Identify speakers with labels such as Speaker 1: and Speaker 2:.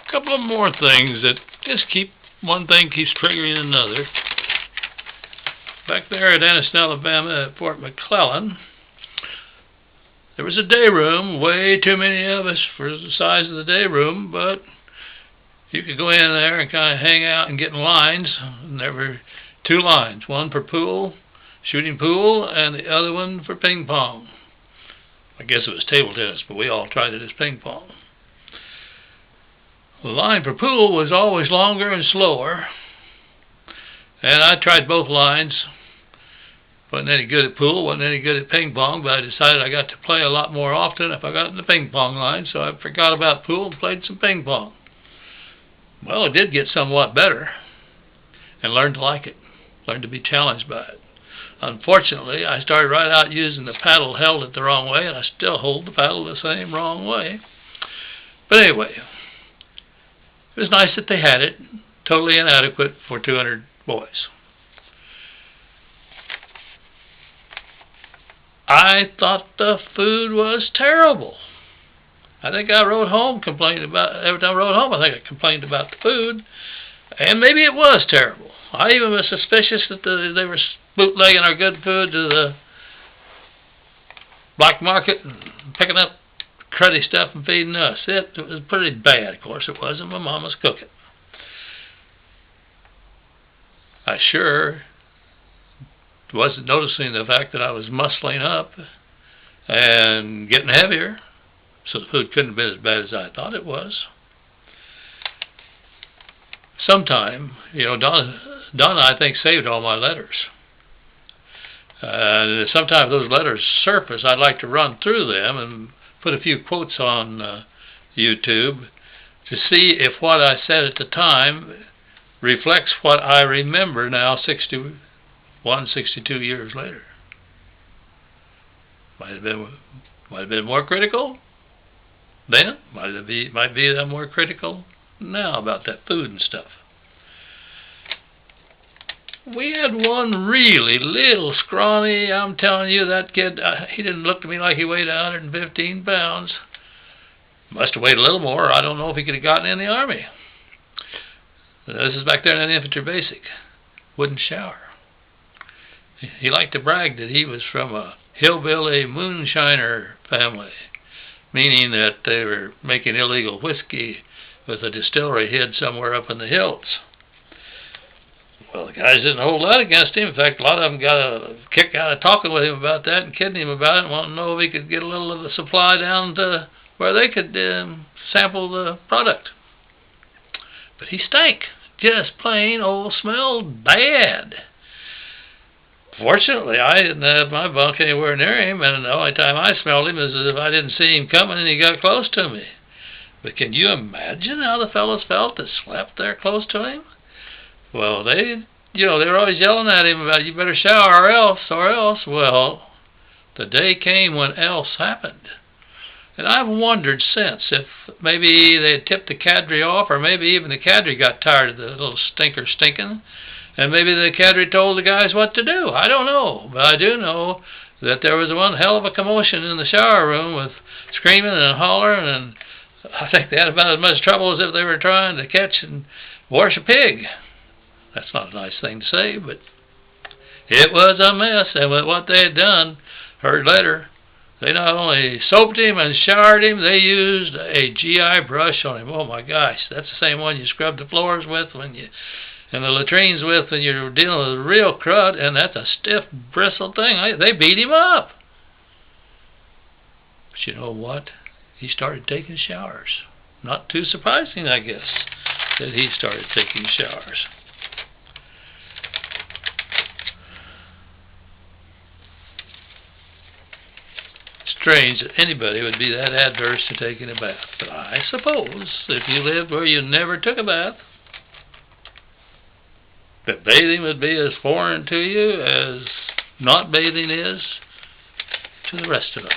Speaker 1: A couple of more things that just one thing keeps triggering another. Back there at Anniston, Alabama, at Fort McClellan, there was a day room. Way too many of us for the size of the day room, but you could go in there and kind of hang out and get in lines. And there were two lines, one for pool, shooting pool, and the other one for ping pong. I guess it was table tennis, but we all tried it as ping pong. The line for pool was always longer and slower, and I tried both lines. Wasn't any good at pool, wasn't any good at ping pong, but I decided I got to play a lot more often if I got in the ping pong line, so I forgot about pool and played some ping pong. Well, I did get somewhat better and learned to like it, learned to be challenged by it. Unfortunately, I started right out using the paddle, held it the wrong way, and I still hold the paddle the same wrong way. But anyway, it was nice that they had it, totally inadequate for 200 boys. I thought the food was terrible. I think I wrote home, every time I wrote home, I think I complained about the food. And maybe it was terrible. I even was suspicious that they were bootlegging our good food to the black market and picking up cruddy stuff and feeding us. It was pretty bad, of course it wasn't my mama's cooking. I sure wasn't noticing the fact that I was muscling up and getting heavier, so the food couldn't have been as bad as I thought it was. Sometime, Donna, I think, saved all my letters. Sometimes those letters surface. I'd like to run through them and put a few quotes on YouTube to see if what I said at the time reflects what I remember now 62 years later. Might have been more critical then. Might be that I'm more critical now about that food and stuff. We had one really little scrawny, I'm telling you, that kid, he didn't look to me like he weighed 115 pounds. Must have weighed a little more. I don't know if he could have gotten in the Army. This is back there in an infantry basic. Wouldn't shower. He liked to brag that he was from a hillbilly moonshiner family, meaning that they were making illegal whiskey with a distillery hid somewhere up in the hills. Well, the guys didn't hold that against him. In fact, a lot of them got a kick out of talking with him about that and kidding him about it and wanting to know if he could get a little of the supply down to where they could sample the product. But he stank. Just plain old smelled bad. Fortunately, I didn't have my bunk anywhere near him, and the only time I smelled him is if I didn't see him coming and he got close to me. But can you imagine how the fellows felt that slept there close to him? Well, they were always yelling at him about, you better shower or else. Well, the day came when else happened. And I've wondered since if maybe they had tipped the cadre off, or maybe even the cadre got tired of the little stinker stinking, and maybe the cadre told the guys what to do. I don't know, but I do know that there was one hell of a commotion in the shower room with screaming and hollering, and I think they had about as much trouble as if they were trying to catch and wash a pig. That's not a nice thing to say, but it was a mess. And with what they had done, heard later, they not only soaped him and showered him, they used a GI brush on him. Oh my gosh, that's the same one you scrub the floors with and the latrines with when you're dealing with real crud, and that's a stiff, bristled thing. They beat him up. But you know what? He started taking showers. Not too surprising, I guess, that he started taking showers. Strange that anybody would be that adverse to taking a bath. But I suppose if you lived where you never took a bath, that bathing would be as foreign to you as not bathing is to the rest of us.